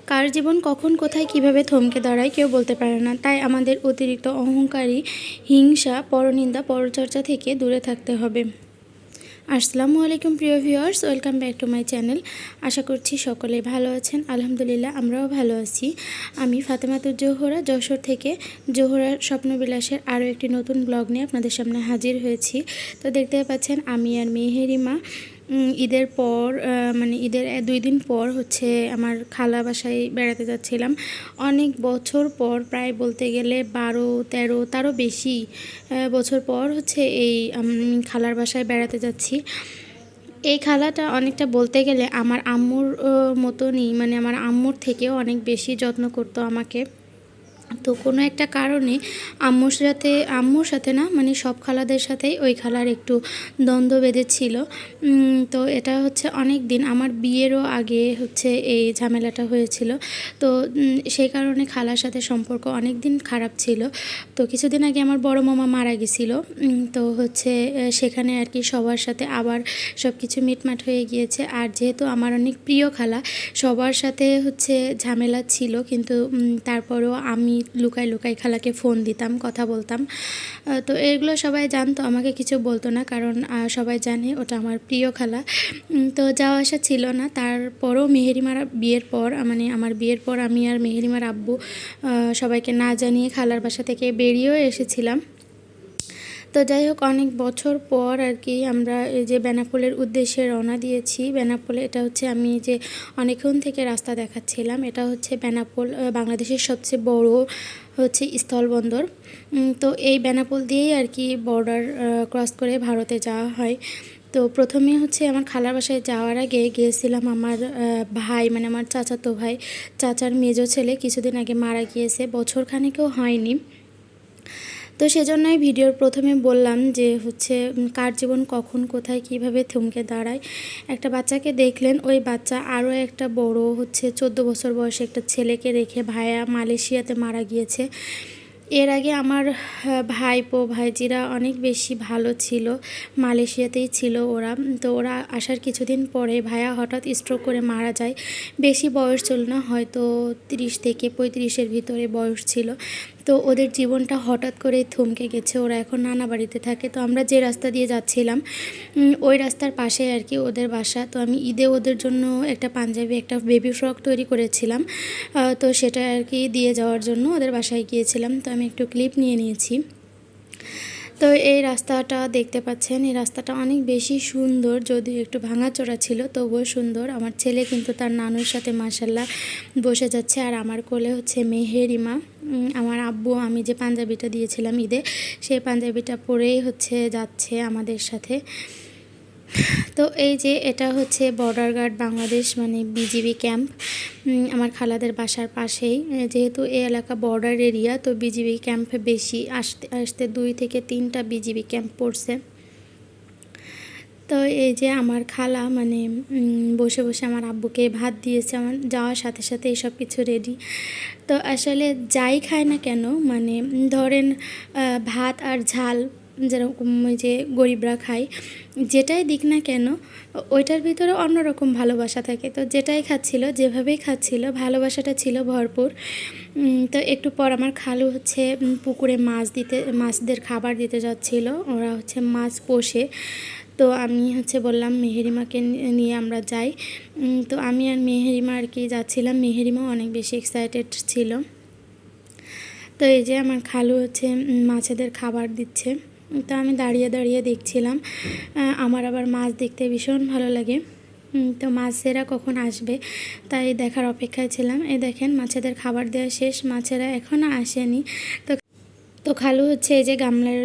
কার জীবন কখন কোথায় কিভাবে থমকে দাঁড়ায় কেউ বলতে পারে না। তাই আমাদের অতিরিক্ত অহংকারী, হিংসা, পরনিন্দা, পরচর্চা থেকে দূরে থাকতে হবে। আসসালামু আলাইকুম প্রিয় viewers, welcome back to my channel. আশা করছি সকলে ভালো আছেন। আলহামদুলিল্লাহ আমরাও ভালো আছি। আমি ফাতেমাতুজ জোহরা যশোর থেকে জোহরার স্বপ্নবিলাসের আরও একটি নতুন ব্লগ নিয়ে আপনাদের সামনে হাজির হয়েছি। তো দেখতে পাচ্ছেন আমি আর মেহেরিমা ঈদের পর ঈদের 2 দিন পর হচ্ছে আমার খালা বাসায় বেড়াতে যাচ্ছিলাম। অনেক বছর পর, প্রায় বলতে গেলে 12-13 তারও বেশি বছর পর হচ্ছে এই খালার বাসায় বেড়াতে যাচ্ছি। এই খালাটা অনেকটা বলতে গেলে আমার আম্মুর মতনই, আমার আম্মুর থেকেও অনেক বেশি যত্ন করতো আমাকে। তো কোনো একটা কারণে আম্মুর সাথে না, সব খালাদের সাথেই ওই খালার একটু দ্বন্দ্ব বেঁধেছিল। তো এটা হচ্ছে অনেক দিন, আমার বিয়েরও আগে হচ্ছে এই ঝামেলাটা হয়েছিল। তো সেই কারণে খালার সাথে সম্পর্ক অনেক দিন খারাপ ছিল। তো কিছুদিন আগে আমার বড় মামা মারা গেছিলো। তো হচ্ছে সেখানে আর কি সবার সাথে আবার সব কিছু মিটমাট হয়ে গিয়েছে। আর যেহেতু আমার অনেক প্রিয় খালা, সবার সাথে হচ্ছে ঝামেলা ছিল, কিন্তু তারপরেও আমি লুকাই লুকাই খালাকে ফোন দিতাম, কথা বলতাম। তো এগুলো সবাই জানতো, আমাকে কিছু বলতো না, কারণ সবাই জানে ওটা আমার প্রিয় খালা। তো যাওয়া আসা ছিল না। তারপরও মেহেরিমার বিয়ের পর, আমার বিয়ের পর আমি আর মেহেরিমার আব্বু সবাইকে না জানিয়ে খালার বাসা থেকে বেরিয়েও এসেছিলাম। তো যাই হোক, অনেক বছর পর আর কি আমরা এই যে বেনাপোলের উদ্দেশ্যে রওনা দিয়েছি। বেনাপোলে, এটা হচ্ছে আমি যে অনেকক্ষণ থেকে রাস্তা দেখাচ্ছিলাম, এটা হচ্ছে বেনাপোল বাংলাদেশের সবচেয়ে বড় হচ্ছে স্থলবন্দর। তো এই বেনাপোল দিয়েই আর কি বর্ডার ক্রস করে ভারতে যাওয়া হয়। তো প্রথমে হচ্ছে আমার খালার বাসায় যাওয়ার আগে গিয়েছিলাম আমার ভাই, আমার চাচাতো ভাই, চাচার মেজো ছেলে কিছুদিন আগে মারা গিয়েছে, বছর খানেকেও হয়নি। তো সেজন্যই ভিডিওর প্রথমে বললাম যে হচ্ছে কার জীবন কখন কোথায় কিভাবে থমকে দাঁড়ায়। একটা বাচ্চাকে দেখলেন, ওই বাচ্চা আরও একটা বড় হচ্ছে 14 বছর বয়সে একটা ছেলেকে রেখে ভাইয়া মালয়েশিয়াতে মারা গিয়েছে। এর আগে আমার ভাইপো ভাইজিরা অনেক বেশি ভালো ছিল, মালয়েশিয়াতেই ছিল ওরা। তো ওরা আসার কিছুদিন পরে ভাইয়া হঠাৎ স্ট্রোক করে মারা যায়। বেশি বয়স ছিল না, হয়তো 30 থেকে 35-এর ভিতরে বয়স ছিল। তো ওদের জীবনটা হঠাৎ করেই থমকে গেছে। ওরা এখন নানা বাড়িতে থাকে। তো আমরা যে রাস্তা দিয়ে যাচ্ছিলাম ওই রাস্তার পাশে আর কি ওদের বাসা। তো আমি ঈদে ওদের জন্য একটা পাঞ্জাবি, একটা বেবি ফ্রক তৈরি করেছিলাম। তো সেটা আর কি দিয়ে যাওয়ার জন্য ওদের বাসায় গিয়েছিলাম। তো আমি একটু ক্লিপ নিয়ে নিয়েছি। তো এই রাস্তাটা দেখতে পাচ্ছেন, এই রাস্তাটা অনেক বেশি সুন্দর, যদিও একটু ভাঙাচোরা ছিল তবুও সুন্দর। আমার ছেলে কিন্তু তার নানুর সাথে মাশাল্লাহ বসে যাচ্ছে, আর আমার কোলে হচ্ছে মেহেরিমা। আমার আব্বু আমি যে পাঞ্জাবিটা দিয়েছিলাম ঈদে, সেই পাঞ্জাবিটা পরেই হচ্ছে যাচ্ছে আমাদের সাথে। তো এই যে এটা হচ্ছে border guard Bangladesh, BGB camp, আমার খালাদের বাসার পাশেই। যেহেতু এই এলাকা বর্ডার এরিয়া, তো বিজিবি ক্যাম্পে বেশি আসতে আসতে 2 থেকে 3টা বিজিবি ক্যাম্প পড়ছে। তো এই যে আমার খালা বসে বসে আমার আব্বুকে ভাত দিয়েছে। আমার যাওয়ার সাথে সাথে এই সব কিছু রেডি। তো আসলে যাই খায় না কেন, ধরেন ভাত আর ঝাল, যেরকম ওই যে গরিবরা খায়, যেটাই দিক না কেন ওইটার ভিতরে অন্যরকম ভালোবাসা থাকে। তো যেটাই খাচ্ছিল, যেভাবেই খাচ্ছিল, ভালোবাসাটা ছিল ভরপুর। তো একটু পর আমার খালু হচ্ছে পুকুরে মাছদের খাবার দিতে যাচ্ছিল। ওরা হচ্ছে মাছ পোষে। তো আমি হচ্ছে বললাম মেহেরিমাকে নিয়ে আমরা যাই। তো আমি আর মেহেরিমা আর কি যাচ্ছিলাম। মেহেরিমাও অনেক বেশি এক্সাইটেড ছিল। তো এই যে আমার খালু হচ্ছে মাছেদের খাবার দিচ্ছে। তো আমি দাঁড়িয়ে দাঁড়িয়ে দেখছিলাম। আমার আবার মাছ দেখতে ভীষণ ভালো লাগে। তো মাছেরা কখন আসবে তাই দেখার অপেক্ষায় ছিলাম। এই দেখেন মাছেদের খাবার দেওয়া শেষ, মাছেরা এখনও আসেনি। তো খালু হচ্ছে এই যে গামলার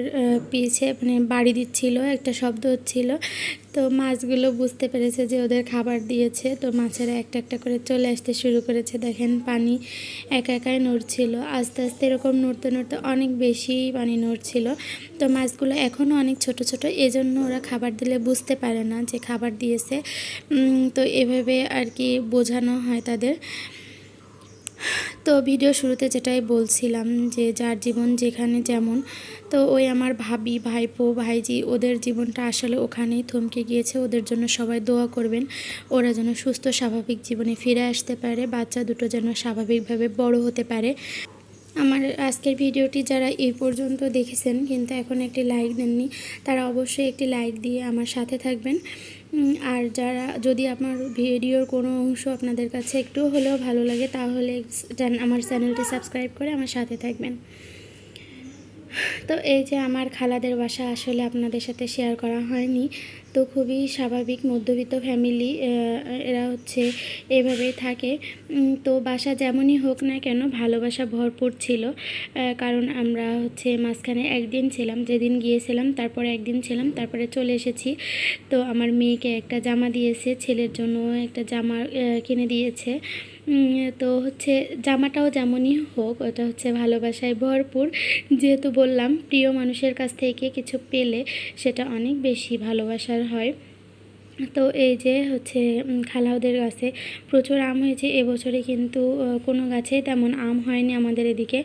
পিছে বাড়ি দিচ্ছিল, একটা শব্দ হচ্ছিল। তো মাছগুলো বুঝতে পেরেছে যে ওদের খাবার দিয়েছে। তো মাছেরা একটা একটা করে চলে আসতে শুরু করেছে। দেখেন পানি একা একাই নড়ছিল, আস্তে আস্তে এরকম নড়তে নড়তে অনেক বেশি পানি নড়ছিল। তো মাছগুলো এখনও অনেক ছোট ছোট, এজন্য ওরা খাবার দিলে বুঝতে পারে না যে খাবার দিয়েছে। তো এভাবে আর কি বোঝানো হয় তাদের। তো ভিডিও শুরুতে যেটাই বলছিলাম যে যার জীবন যেখানে যেমন, তো ওই আমার ভাবি, ভাইপো, ভাইজি ওদের জীবনটা আসলে ওখানেই থমকে গিয়েছে। ওদের জন্য সবাই দোয়া করবেন, ওরা যেন সুস্থ স্বাভাবিক জীবনে ফিরে আসতে পারে, বাচ্চা দুটো যেন স্বাভাবিকভাবে বড় হতে পারে। আমার আজকের ভিডিওটি যারা এই পর্যন্ত দেখেছেন কিন্তু এখন একটি লাইক দেননি, তারা অবশ্যই একটি লাইক দিয়ে আমার সাথে থাকবেন। আর যারা যদি আমার ভিডিওর কোনো অংশ আপনাদের কাছে একটু হলেও ভালো লাগে তাহলে আমার চ্যানেলটি সাবস্ক্রাইব করে আমার সাথে থাকবেন। তো এই যে আমার খালাদের বাসা আসলে আপনাদের সাথে শেয়ার করা হয়নি, তো খুবই স্বাভাবিক মধ্যবিত্ত ফ্যামিলি, এরা হচ্ছে এভাবেই থাকে। তো বাসা যেমনই হোক না কেন ভালোবাসা ভরপুর ছিল, কারণ আমরা হচ্ছে মাঝখানে একদিন ছিলাম, যেদিন গিয়েছিলাম তারপরে একদিন ছিলাম, তারপরে চলে এসেছি। তো আমার মেয়েকে একটা জামা দিয়েছে, ছেলের জন্য একটা জামা কিনে দিয়েছে। তো হচ্ছে জামাটাও যেমনই হোক ওটা হচ্ছে ভালোবাসায় ভরপুর। যেহেতু বললাম প্রিয় মানুষের কাছ থেকে কিছু পেলে সেটা অনেক বেশি ভালোবাসার হয়। তো এই যে হচ্ছে খালাওদের গাছে প্রচুর আম হয়েছে এবছরে, কিন্তু কোনো গাছেই তেমন আম হয়নি আমাদের এদিকে,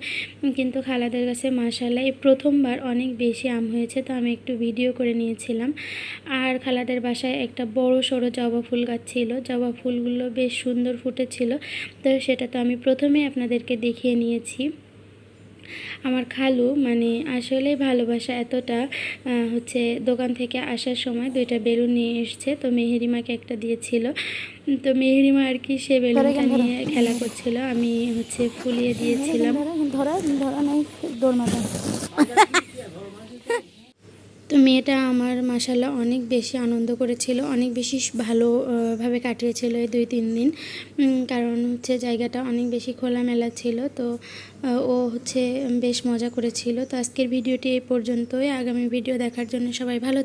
কিন্তু খালাদের গাছে মাশাআল্লাহ এই প্রথমবার অনেক বেশি আম হয়েছে। তো আমি একটু ভিডিও করে নিয়েছিলাম। আর খালাদের বাসায় একটা বড় সড়ো জবা ফুল গাছ ছিল, জবা ফুলগুলো বেশ সুন্দর ফুটেছিল, তো সেটা তো আমি প্রথমেই আপনাদেরকে দেখিয়ে নিয়েছি। আমার খালু মানে আসলে ভালোবাসা এতটা, হচ্ছে দোকান থেকে আসার সময় 2টা বেলুন নিয়ে এসছে, তো মেহেরিমাকে একটা দিয়েছিল। তো মেহেরিমা আর কি সে বেলুনটা নিয়ে খেলা করছিল, আমি হচ্ছে ফুলিয়ে দিয়েছিলাম। তো মেয়েটা আমার মাশাআল্লাহ অনেক বেশি আনন্দ করেছিল, অনেক বেশি ভালোভাবে কাটিয়েছিল এই 2-3 দিন, কারণ হচ্ছে জায়গাটা অনেক বেশি খোলামেলা ছিল। তো ও হচ্ছে বেশ মজা করেছিল। তো আজকের ভিডিওটি এই পর্যন্তই। আগামী ভিডিও দেখার জন্য সবাই ভালো